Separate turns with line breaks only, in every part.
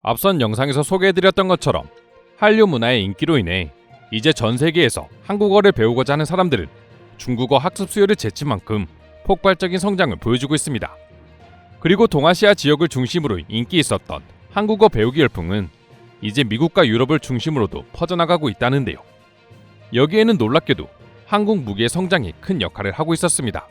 앞선 영상에서 소개해드렸던 것처럼 한류 문화의 인기로 인해 이제 전 세계에서 한국어를 배우고자 하는 사람들은 중국어 학습 수요를 제친 만큼 폭발적인 성장을 보여주고 있습니다. 그리고 동아시아 지역을 중심으로 인기 있었던 한국어 배우기 열풍은 이제 미국과 유럽을 중심으로도 퍼져나가고 있다는데요. 여기에는 놀랍게도 한국 무기의 성장이 큰 역할을 하고 있었습니다.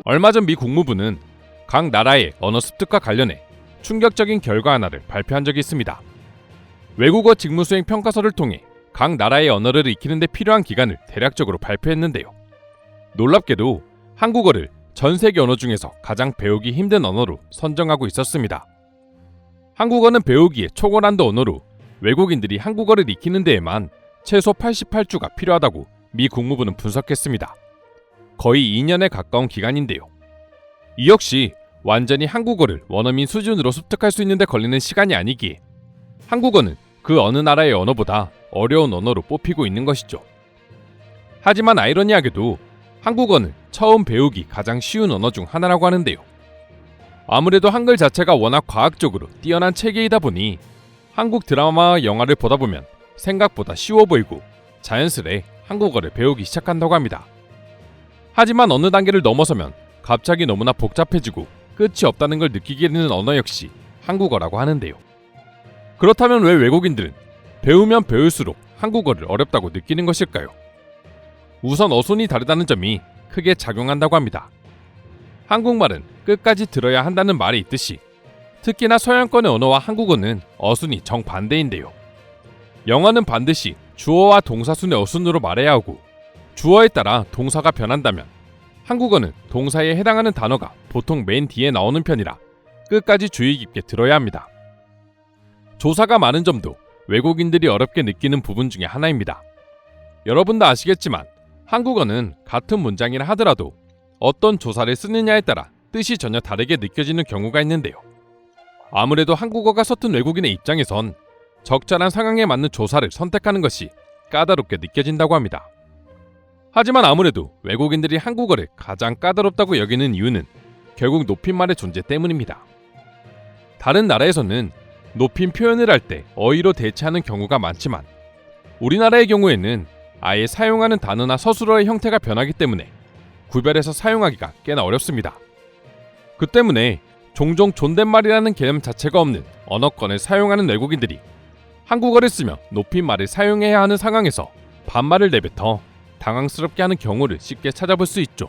얼마 전 미 국무부는 각 나라의 언어 습득과 관련해 충격적인 결과 하나를 발표한 적이 있습니다. 외국어 직무수행 평가서를 통해 각 나라의 언어를 익히는 데 필요한 기간을 대략적으로 발표했는데요. 놀랍게도 한국어를 전 세계 언어 중에서 가장 배우기 힘든 언어로 선정하고 있었습니다. 한국어는 배우기에 초고난도 언어로 외국인들이 한국어를 익히는 데에만 최소 88주가 필요하다고 미 국무부는 분석했습니다. 거의 2년에 가까운 기간인데요. 이 역시 완전히 한국어를 원어민 수준으로 습득할 수 있는 데 걸리는 시간이 아니기에 한국어는 그 어느 나라의 언어보다 어려운 언어로 뽑히고 있는 것이죠. 하지만 아이러니하게도 한국어는 처음 배우기 가장 쉬운 언어 중 하나라고 하는데요. 아무래도 한글 자체가 워낙 과학적으로 뛰어난 체계이다 보니 한국 드라마와 영화를 보다 보면 생각보다 쉬워 보이고 자연스레 한국어를 배우기 시작한다고 합니다. 하지만 어느 단계를 넘어서면 갑자기 너무나 복잡해지고 끝이 없다는 걸 느끼게 되는 언어 역시 한국어라고 하는데요. 그렇다면 왜 외국인들은 배우면 배울수록 한국어를 어렵다고 느끼는 것일까요? 우선 어순이 다르다는 점이 크게 작용한다고 합니다. 한국말은 끝까지 들어야 한다는 말이 있듯이 특히나 서양권의 언어와 한국어는 어순이 정반대인데요. 영어는 반드시 주어와 동사순의 어순으로 말해야 하고 주어에 따라 동사가 변한다면 한국어는 동사에 해당하는 단어가 보통 맨 뒤에 나오는 편이라 끝까지 주의 깊게 들어야 합니다. 조사가 많은 점도 외국인들이 어렵게 느끼는 부분 중에 하나입니다. 여러분도 아시겠지만 한국어는 같은 문장이라 하더라도 어떤 조사를 쓰느냐에 따라 뜻이 전혀 다르게 느껴지는 경우가 있는데요. 아무래도 한국어가 서툰 외국인의 입장에선 적절한 상황에 맞는 조사를 선택하는 것이 까다롭게 느껴진다고 합니다. 하지만 아무래도 외국인들이 한국어를 가장 까다롭다고 여기는 이유는 결국 높임말의 존재 때문입니다. 다른 나라에서는 높임 표현을 할 때 어휘로 대체하는 경우가 많지만 우리나라의 경우에는 아예 사용하는 단어나 서술어의 형태가 변하기 때문에 구별해서 사용하기가 꽤나 어렵습니다. 그 때문에 종종 존댓말이라는 개념 자체가 없는 언어권을 사용하는 외국인들이 한국어를 쓰며 높임말을 사용해야 하는 상황에서 반말을 내뱉어 당황스럽게 하는 경우를 쉽게 찾아볼 수 있죠.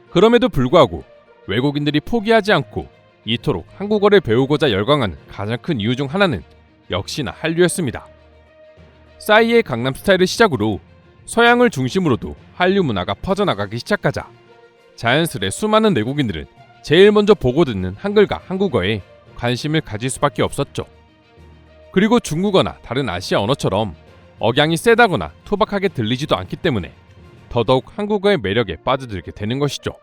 그럼에도 불구하고 외국인들이 포기하지 않고 이토록 한국어를 배우고자 열광하는 가장 큰 이유 중 하나는 역시나 한류였습니다. 싸이의 강남스타일을 시작으로 서양을 중심으로도 한류 문화가 퍼져나가기 시작하자 자연스레 수많은 외국인들은 제일 먼저 보고 듣는 한글과 한국어에 관심을 가질 수밖에 없었죠. 그리고 중국어나 다른 아시아 언어처럼 억양이 세다거나 투박하게 들리지도 않기 때문에 더더욱 한국어의 매력에 빠져들게 되는 것이죠.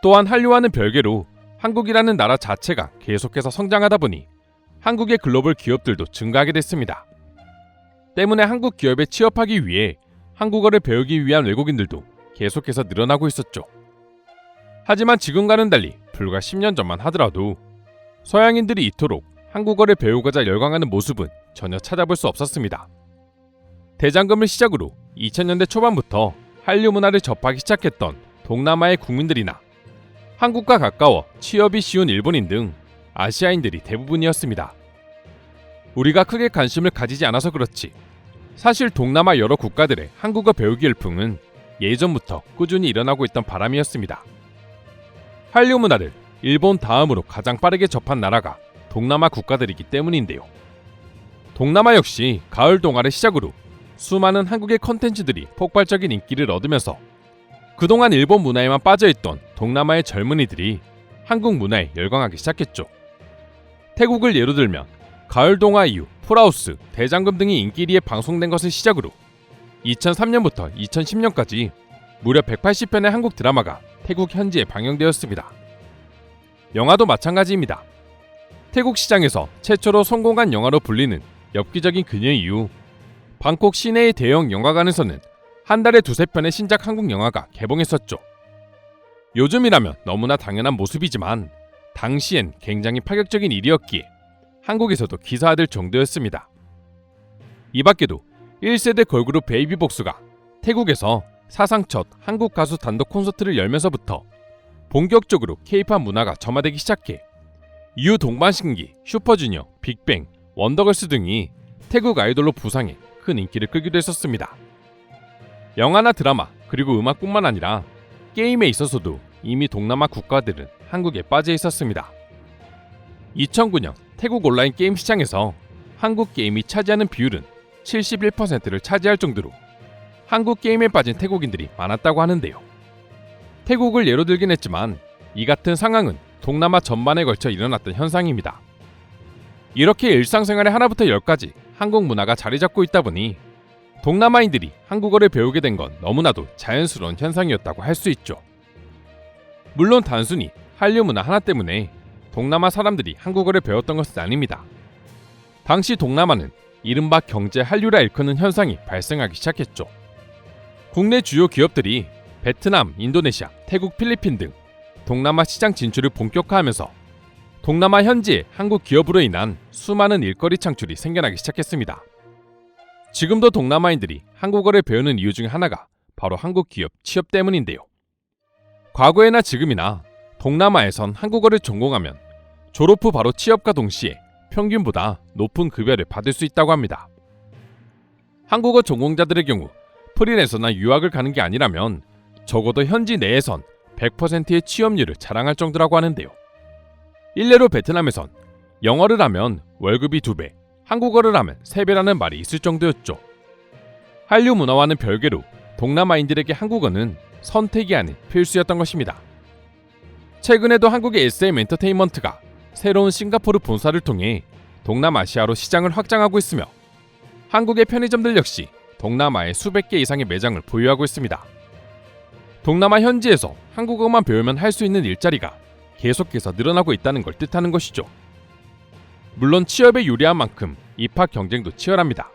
또한 한류와는 별개로 한국이라는 나라 자체가 계속해서 성장하다 보니 한국의 글로벌 기업들도 증가하게 됐습니다. 때문에 한국 기업에 취업하기 위해 한국어를 배우기 위한 외국인들도 계속해서 늘어나고 있었죠. 하지만 지금과는 달리 불과 10년 전만 하더라도 서양인들이 이토록 한국어를 배우고자 열광하는 모습은 전혀 찾아볼 수 없었습니다. 대장금을 시작으로 2000년대 초반부터 한류 문화를 접하기 시작했던 동남아의 국민들이나 한국과 가까워 취업이 쉬운 일본인 등 아시아인들이 대부분이었습니다. 우리가 크게 관심을 가지지 않아서 그렇지 사실 동남아 여러 국가들의 한국어 배우기 열풍은 예전부터 꾸준히 일어나고 있던 바람이었습니다. 한류 문화를 일본 다음으로 가장 빠르게 접한 나라가 동남아 국가들이기 때문인데요. 동남아 역시 가을 동화를 시작으로 수많은 한국의 컨텐츠들이 폭발적인 인기를 얻으면서 그동안 일본 문화에만 빠져있던 동남아의 젊은이들이 한국 문화에 열광하기 시작했죠. 태국을 예로 들면 가을 동화 이후 풀하우스, 대장금 등이 인기리에 방송된 것을 시작으로 2003년부터 2010년까지 무려 180편의 한국 드라마가 태국 현지에 방영되었습니다. 영화도 마찬가지입니다. 태국 시장에서 최초로 성공한 영화로 불리는 엽기적인 그녀 이후 방콕 시내의 대형 영화관에서는 한 달에 두세 편의 신작 한국 영화가 개봉했었죠. 요즘이라면 너무나 당연한 모습이지만 당시엔 굉장히 파격적인 일이었기에 한국에서도 기사화될 정도였습니다. 이 밖에도 1세대 걸그룹 베이비복스가 태국에서 사상 첫 한국 가수 단독 콘서트를 열면서부터 본격적으로 K-팝 문화가 점화되기 시작해 이후 동방신기, 슈퍼주니어, 빅뱅, 원더걸스 등이 태국 아이돌로 부상해 큰 인기를 끌기도 했었습니다. 영화나 드라마 그리고 음악뿐만 아니라 게임에 있어서도 이미 동남아 국가들은 한국에 빠져 있었습니다. 2009년 태국 온라인 게임 시장에서 한국 게임이 차지하는 비율은 71%를 차지할 정도로 한국 게임에 빠진 태국인들이 많았다고 하는데요. 태국을 예로 들긴 했지만 이 같은 상황은 동남아 전반에 걸쳐 일어났던 현상입니다. 이렇게 일상생활의 하나부터 열까지 한국 문화가 자리 잡고 있다 보니 동남아인들이 한국어를 배우게 된 건 너무나도 자연스러운 현상이었다고 할 수 있죠. 물론 단순히 한류 문화 하나 때문에 동남아 사람들이 한국어를 배웠던 것은 아닙니다. 당시 동남아는 이른바 경제 한류라 일컫는 현상이 발생하기 시작했죠. 국내 주요 기업들이 베트남, 인도네시아, 태국, 필리핀 등 동남아 시장 진출을 본격화하면서 동남아 현지의 한국 기업으로 인한 수많은 일거리 창출이 생겨나기 시작했습니다. 지금도 동남아인들이 한국어를 배우는 이유 중 하나가 바로 한국 기업 취업 때문인데요. 과거에나 지금이나 동남아에선 한국어를 전공하면 졸업 후 바로 취업과 동시에 평균보다 높은 급여를 받을 수 있다고 합니다. 한국어 전공자들의 경우 프리랜서나 유학을 가는 게 아니라면 적어도 현지 내에선 100%의 취업률을 자랑할 정도라고 하는데요. 일례로 베트남에선 영어를 하면 월급이 2배, 한국어를 하면 3배라는 말이 있을 정도였죠. 한류 문화와는 별개로 동남아인들에게 한국어는 선택이 아닌 필수였던 것입니다. 최근에도 한국의 SM 엔터테인먼트가 새로운 싱가포르 본사를 통해 동남아시아로 시장을 확장하고 있으며 한국의 편의점들 역시 동남아에 수백 개 이상의 매장을 보유하고 있습니다. 동남아 현지에서 한국어만 배우면 할 수 있는 일자리가 계속해서 늘어나고 있다는 걸 뜻하는 것이죠. 물론 취업에 유리한 만큼 입학 경쟁도 치열합니다.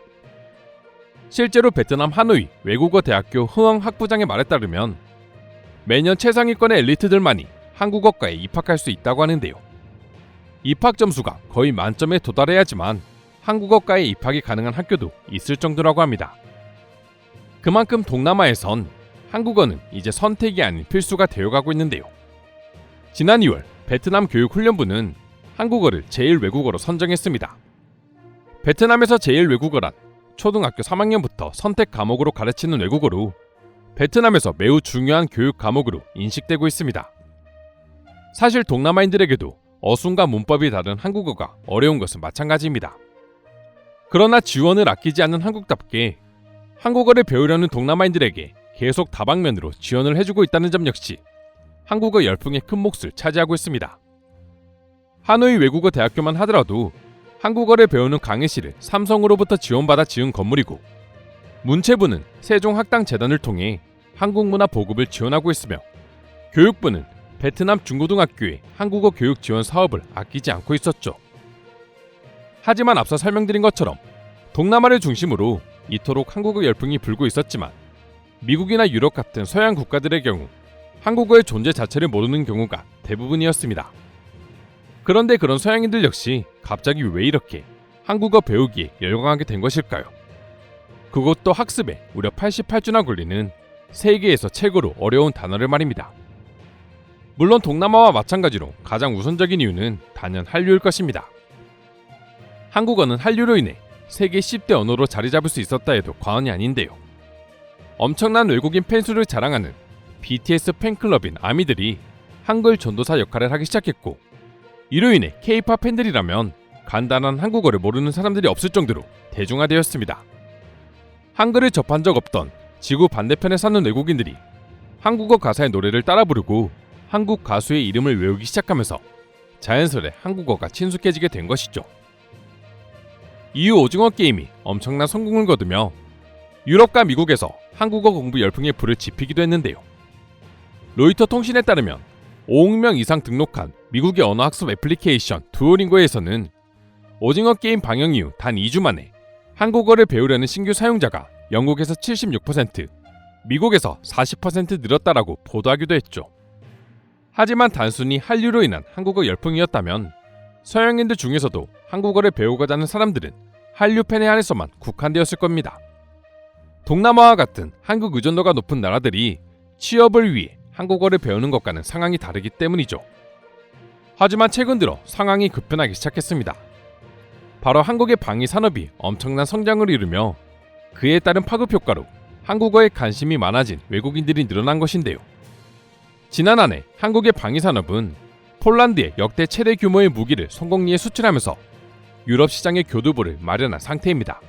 실제로 베트남 하노이 외국어 대학교 흥엉 학부장의 말에 따르면 매년 최상위권의 엘리트들만이 한국어과에 입학할 수 있다고 하는데요. 입학 점수가 거의 만점에 도달해야지만 한국어과에 입학이 가능한 학교도 있을 정도라고 합니다. 그만큼 동남아에선 한국어는 이제 선택이 아닌 필수가 되어가고 있는데요. 지난 2월 베트남 교육훈련부는 한국어를 제1외국어로 선정했습니다. 베트남에서 제1외국어란 초등학교 3학년부터 선택 과목으로 가르치는 외국어로 베트남에서 매우 중요한 교육 과목으로 인식되고 있습니다. 사실 동남아인들에게도 어순과 문법이 다른 한국어가 어려운 것은 마찬가지입니다. 그러나 지원을 아끼지 않는 한국답게 한국어를 배우려는 동남아인들에게 계속 다방면으로 지원을 해주고 있다는 점 역시 한국어 열풍의 큰 몫을 차지하고 있습니다. 하노이 외국어 대학교만 하더라도 한국어를 배우는 강의실을 삼성으로부터 지원받아 지은 건물이고 문체부는 세종학당재단을 통해 한국문화 보급을 지원하고 있으며 교육부는 베트남 중고등학교의 한국어 교육 지원 사업을 아끼지 않고 있었죠. 하지만 앞서 설명드린 것처럼 동남아를 중심으로 이토록 한국어 열풍이 불고 있었지만 미국이나 유럽 같은 서양 국가들의 경우 한국어의 존재 자체를 모르는 경우가 대부분이었습니다. 그런데 그런 서양인들 역시 갑자기 왜 이렇게 한국어 배우기에 열광하게 된 것일까요? 그것도 학습에 무려 88주나 걸리는 세계에서 최고로 어려운 단어를 말입니다. 물론 동남아와 마찬가지로 가장 우선적인 이유는 단연 한류일 것입니다. 한국어는 한류로 인해 세계 10대 언어로 자리 잡을 수 있었다 해도 과언이 아닌데요. 엄청난 외국인 팬수를 자랑하는 BTS 팬클럽인 아미들이 한글 전도사 역할을 하기 시작했고 이로 인해 K-팝 팬들이라면 간단한 한국어를 모르는 사람들이 없을 정도로 대중화되었습니다. 한글을 접한 적 없던 지구 반대편에 사는 외국인들이 한국어 가사의 노래를 따라 부르고 한국 가수의 이름을 외우기 시작하면서 자연스레 한국어가 친숙해지게 된 것이죠. 이후 오징어 게임이 엄청난 성공을 거두며 유럽과 미국에서 한국어 공부 열풍의 불을 지피기도 했는데요. 로이터 통신에 따르면 5억 명 이상 등록한 미국의 언어학습 애플리케이션 두오링고에서는 오징어 게임 방영 이후 단 2주 만에 한국어를 배우려는 신규 사용자가 영국에서 76%, 미국에서 40% 늘었다라고 보도하기도 했죠. 하지만 단순히 한류로 인한 한국어 열풍이었다면 서양인들 중에서도 한국어를 배우고자 하는 사람들은 한류 팬에 한해서만 국한되었을 겁니다. 동남아와 같은 한국 의존도가 높은 나라들이 취업을 위해 한국어를 배우는 것과는 상황이 다르기 때문이죠. 하지만 최근 들어 상황이 급변하기 시작했습니다. 바로 한국의 방위 산업이 엄청난 성장을 이루며 그에 따른 파급 효과로 한국어에 관심이 많아진 외국인들이 늘어난 것인데요. 지난 한 해 한국의 방위 산업은 폴란드에 역대 최대 규모의 무기를 성공리에 수출하면서 유럽 시장의 교두보를 마련한 상태입니다.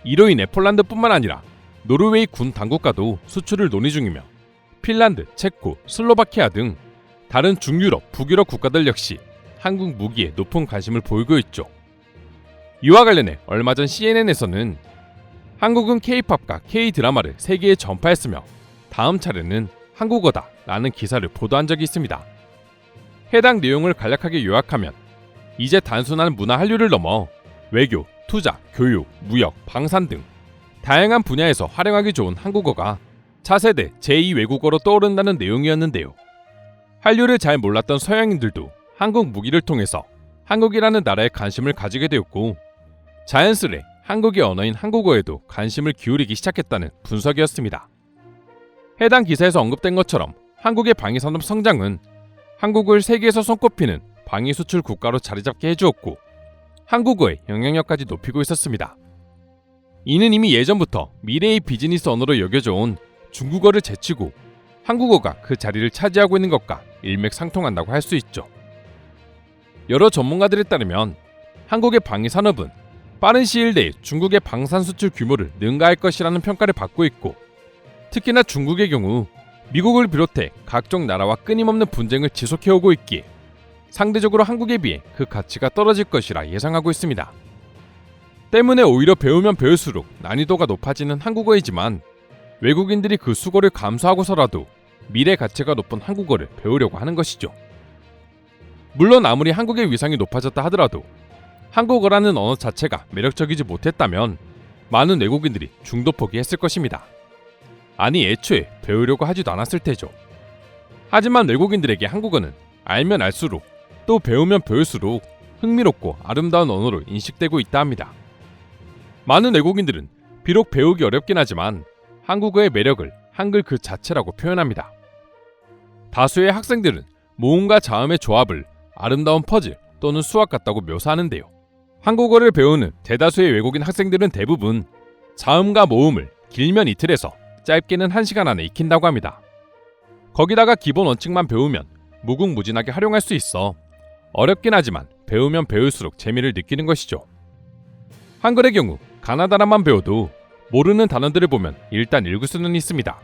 이로 인해 폴란드뿐만 아니라 노르웨이 군 당국과도 수출을 논의 중이며 핀란드, 체코, 슬로바키아 등 다른 중유럽, 북유럽 국가들 역시 한국 무기에 높은 관심을 보이고 있죠. 이와 관련해 얼마 전 CNN에서는 한국은 K-팝과 K-드라마를 세계에 전파했으며 다음 차례는 한국어다 라는 기사를 보도한 적이 있습니다. 해당 내용을 간략하게 요약하면 이제 단순한 문화 한류를 넘어 외교, 투자, 교육, 무역, 방산 등 다양한 분야에서 활용하기 좋은 한국어가 차세대 제2 외국어로 떠오른다는 내용이었는데요. 한류를 잘 몰랐던 서양인들도 한국 무기를 통해서 한국이라는 나라에 관심을 가지게 되었고 자연스레 한국의 언어인 한국어에도 관심을 기울이기 시작했다는 분석이었습니다. 해당 기사에서 언급된 것처럼 한국의 방위산업 성장은 한국을 세계에서 손꼽히는 방위 수출 국가로 자리잡게 해주었고 한국어의 영향력까지 높이고 있었습니다. 이는 이미 예전부터 미래의 비즈니스 언어로 여겨져 온 중국어를 제치고 한국어가 그 자리를 차지하고 있는 것과 일맥상통한다고 할 수 있죠. 여러 전문가들에 따르면 한국의 방위 산업은 빠른 시일 내에 중국의 방산 수출 규모를 능가할 것이라는 평가를 받고 있고 특히나 중국의 경우 미국을 비롯해 각종 나라와 끊임없는 분쟁을 지속해오고 있기에 상대적으로 한국에 비해 그 가치가 떨어질 것이라 예상하고 있습니다. 때문에 오히려 배우면 배울수록 난이도가 높아지는 한국어이지만 외국인들이 그 수고를 감수하고서라도 미래 가치가 높은 한국어를 배우려고 하는 것이죠. 물론 아무리 한국의 위상이 높아졌다 하더라도 한국어라는 언어 자체가 매력적이지 못했다면 많은 외국인들이 중도 포기했을 것입니다. 아니 애초에 배우려고 하지도 않았을 테죠. 하지만 외국인들에게 한국어는 알면 알수록 또 배우면 배울수록 흥미롭고 아름다운 언어로 인식되고 있다 합니다. 많은 외국인들은 비록 배우기 어렵긴 하지만 한국어의 매력을 한글 그 자체라고 표현합니다. 다수의 학생들은 모음과 자음의 조합을 아름다운 퍼즐 또는 수학 같다고 묘사하는데요. 한국어를 배우는 대다수의 외국인 학생들은 대부분 자음과 모음을 길면 이틀에서 짧게는 1시간 안에 익힌다고 합니다. 거기다가 기본 원칙만 배우면 무궁무진하게 활용할 수 있어 어렵긴 하지만 배우면 배울수록 재미를 느끼는 것이죠. 한글의 경우 가나다라만 배워도 모르는 단어들을 보면 일단 읽을 수는 있습니다.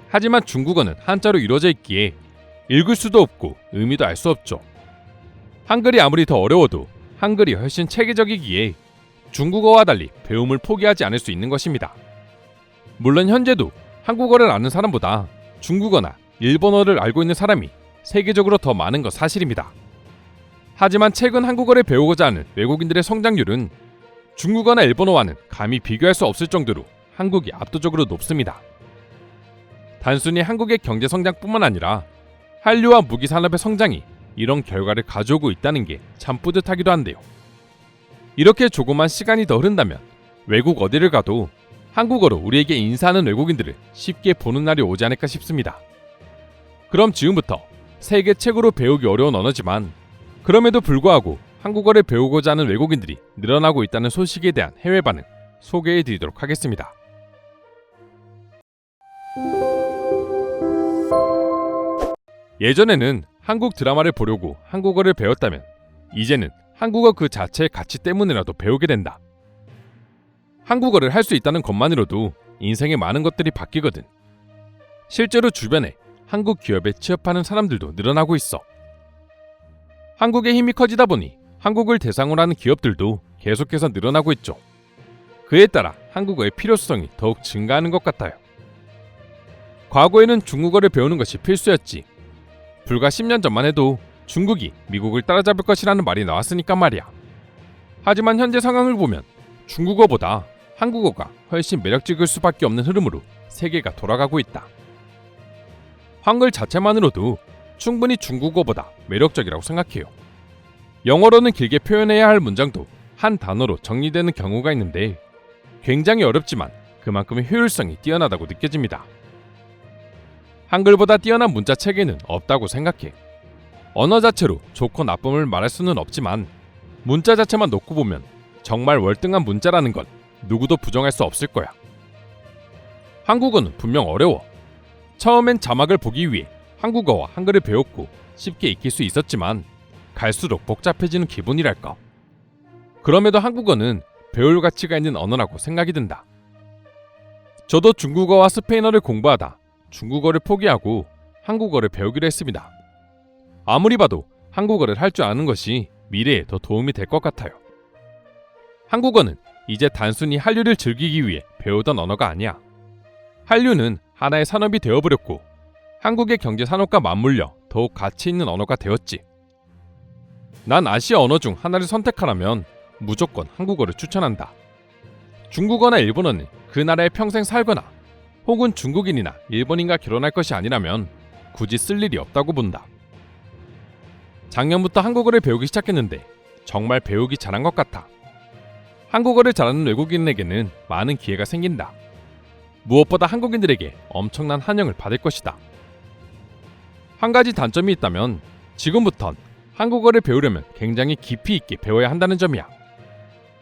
하지만 중국어는 한자로 이루어져 있기에 읽을 수도 없고 의미도 알 수 없죠. 한글이 아무리 더 어려워도 한글이 훨씬 체계적이기에 중국어와 달리 배움을 포기하지 않을 수 있는 것입니다. 물론 현재도 한국어를 아는 사람보다 중국어나 일본어를 알고 있는 사람이 세계적으로 더 많은 것 사실입니다. 하지만 최근 한국어를 배우고자 하는 외국인들의 성장률은 중국어나 일본어와는 감히 비교할 수 없을 정도로 한국이 압도적으로 높습니다. 단순히 한국의 경제 성장뿐만 아니라 한류와 무기 산업의 성장이 이런 결과를 가져오고 있다는 게 참 뿌듯하기도 한데요. 이렇게 조금만 시간이 더 흐른다면 외국 어디를 가도 한국어로 우리에게 인사하는 외국인들을 쉽게 보는 날이 오지 않을까 싶습니다. 그럼 지금부터 세계 최고로 배우기 어려운 언어지만 그럼에도 불구하고 한국어를 배우고자 하는 외국인들이 늘어나고 있다는 소식에 대한 해외 반응 소개해 드리도록 하겠습니다. 예전에는 한국 드라마를 보려고 한국어를 배웠다면 이제는 한국어 그 자체의 가치 때문이라도 배우게 된다. 한국어를 할 수 있다는 것만으로도 인생에 많은 것들이 바뀌거든. 실제로 주변에 한국 기업에 취업하는 사람들도 늘어나고 있어. 한국의 힘이 커지다 보니 한국을 대상으로 하는 기업들도 계속해서 늘어나고 있죠. 그에 따라 한국어의 필요성이 더욱 증가하는 것 같아요. 과거에는 중국어를 배우는 것이 필수였지. 불과 10년 전만 해도 중국이 미국을 따라잡을 것이라는 말이 나왔으니까 말이야. 하지만 현재 상황을 보면 중국어보다 한국어가 훨씬 매력적일 수밖에 없는 흐름으로 세계가 돌아가고 있다. 한글 자체만으로도 충분히 중국어보다 매력적이라고 생각해요. 영어로는 길게 표현해야 할 문장도 한 단어로 정리되는 경우가 있는데 굉장히 어렵지만 그만큼의 효율성이 뛰어나다고 느껴집니다. 한글보다 뛰어난 문자 체계는 없다고 생각해. 언어 자체로 좋고 나쁨을 말할 수는 없지만 문자 자체만 놓고 보면 정말 월등한 문자라는 건 누구도 부정할 수 없을 거야. 한국어는 분명 어려워. 처음엔 자막을 보기 위해 한국어와 한글을 배웠고 쉽게 익힐 수 있었지만 갈수록 복잡해지는 기분이랄까. 그럼에도 한국어는 배울 가치가 있는 언어라고 생각이 든다. 저도 중국어와 스페인어를 공부하다 중국어를 포기하고 한국어를 배우기로 했습니다. 아무리 봐도 한국어를 할 줄 아는 것이 미래에 더 도움이 될 것 같아요. 한국어는 이제 단순히 한류를 즐기기 위해 배우던 언어가 아니야. 한류는 하나의 산업이 되어버렸고 한국의 경제 산업과 맞물려 더욱 가치 있는 언어가 되었지. 난 아시아 언어 중 하나를 선택하라면 무조건 한국어를 추천한다. 중국어나 일본어는 그 나라에 평생 살거나 혹은 중국인이나 일본인과 결혼할 것이 아니라면 굳이 쓸 일이 없다고 본다. 작년부터 한국어를 배우기 시작했는데 정말 배우기 잘한 것 같아. 한국어를 잘하는 외국인에게는 많은 기회가 생긴다. 무엇보다 한국인들에게 엄청난 환영을 받을 것이다. 한 가지 단점이 있다면 지금부턴 한국어를 배우려면 굉장히 깊이 있게 배워야 한다는 점이야.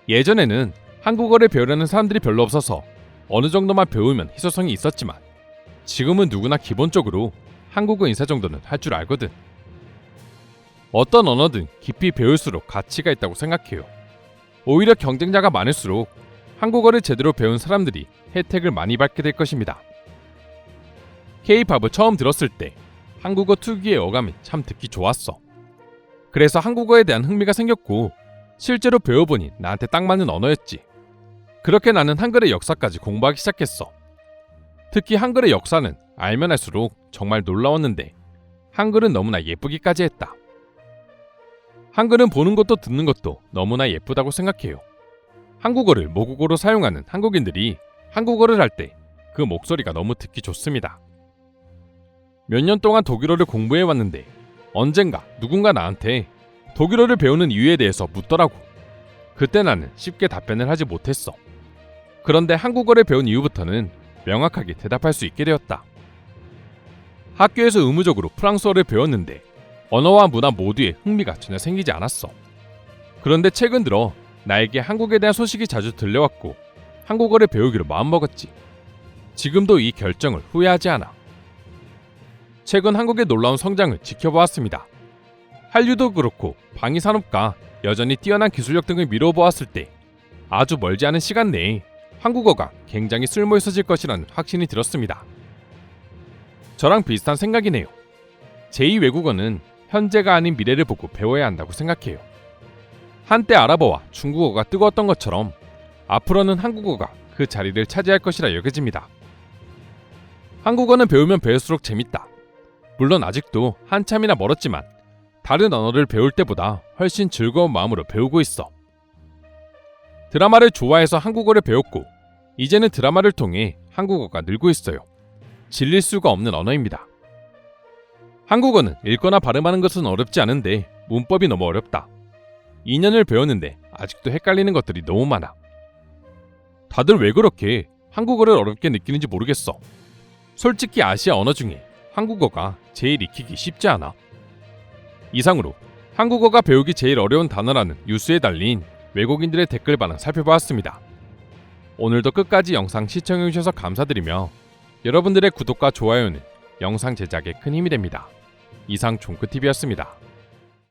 예전에는 한국어를 배우려는 사람들이 별로 없어서 어느 정도만 배우면 희소성이 있었지만 지금은 누구나 기본적으로 한국어 인사 정도는 할 줄 알거든. 어떤 언어든 깊이 배울수록 가치가 있다고 생각해요. 오히려 경쟁자가 많을수록 한국어를 제대로 배운 사람들이 혜택을 많이 받게 될 것입니다. K-팝을 처음 들었을 때 한국어 특유의 어감이 참 듣기 좋았어. 그래서 한국어에 대한 흥미가 생겼고 실제로 배워보니 나한테 딱 맞는 언어였지. 그렇게 나는 한글의 역사까지 공부하기 시작했어. 특히 한글의 역사는 알면 할수록 정말 놀라웠는데 한글은 너무나 예쁘기까지 했다. 한글은 보는 것도 듣는 것도 너무나 예쁘다고 생각해요. 한국어를 모국어로 사용하는 한국인들이 한국어를 할 때 그 목소리가 너무 듣기 좋습니다. 몇 년 동안 독일어를 공부해왔는데 언젠가 누군가 나한테 독일어를 배우는 이유에 대해서 묻더라고. 그때 나는 쉽게 답변을 하지 못했어. 그런데 한국어를 배운 이후부터는 명확하게 대답할 수 있게 되었다. 학교에서 의무적으로 프랑스어를 배웠는데 언어와 문화 모두에 흥미가 전혀 생기지 않았어. 그런데 최근 들어 나에게 한국에 대한 소식이 자주 들려왔고 한국어를 배우기로 마음먹었지. 지금도 이 결정을 후회하지 않아. 최근 한국의 놀라운 성장을 지켜보았습니다. 한류도 그렇고 방위산업과 여전히 뛰어난 기술력 등을 미뤄보았을 때 아주 멀지 않은 시간 내에 한국어가 굉장히 쓸모있어질 것이라는 확신이 들었습니다. 저랑 비슷한 생각이네요. 제2외국어는 현재가 아닌 미래를 보고 배워야 한다고 생각해요. 한때 아랍어와 중국어가 뜨거웠던 것처럼 앞으로는 한국어가 그 자리를 차지할 것이라 여겨집니다. 한국어는 배우면 배울수록 재밌다. 물론 아직도 한참이나 멀었지만 다른 언어를 배울 때보다 훨씬 즐거운 마음으로 배우고 있어. 드라마를 좋아해서 한국어를 배웠고 이제는 드라마를 통해 한국어가 늘고 있어요. 질릴 수가 없는 언어입니다. 한국어는 읽거나 발음하는 것은 어렵지 않은데 문법이 너무 어렵다. 2년을 배웠는데 아직도 헷갈리는 것들이 너무 많아. 다들 왜 그렇게 한국어를 어렵게 느끼는지 모르겠어. 솔직히 아시아 언어 중에 한국어가 제일 익히기 쉽지 않아. 이상으로 한국어가 배우기 제일 어려운 단어라는 뉴스에 달린 외국인들의 댓글 반응 살펴보았습니다. 오늘도 끝까지 영상 시청해주셔서 감사드리며 여러분들의 구독과 좋아요는 영상 제작에 큰 힘이 됩니다. 이상 종크TV였습니다.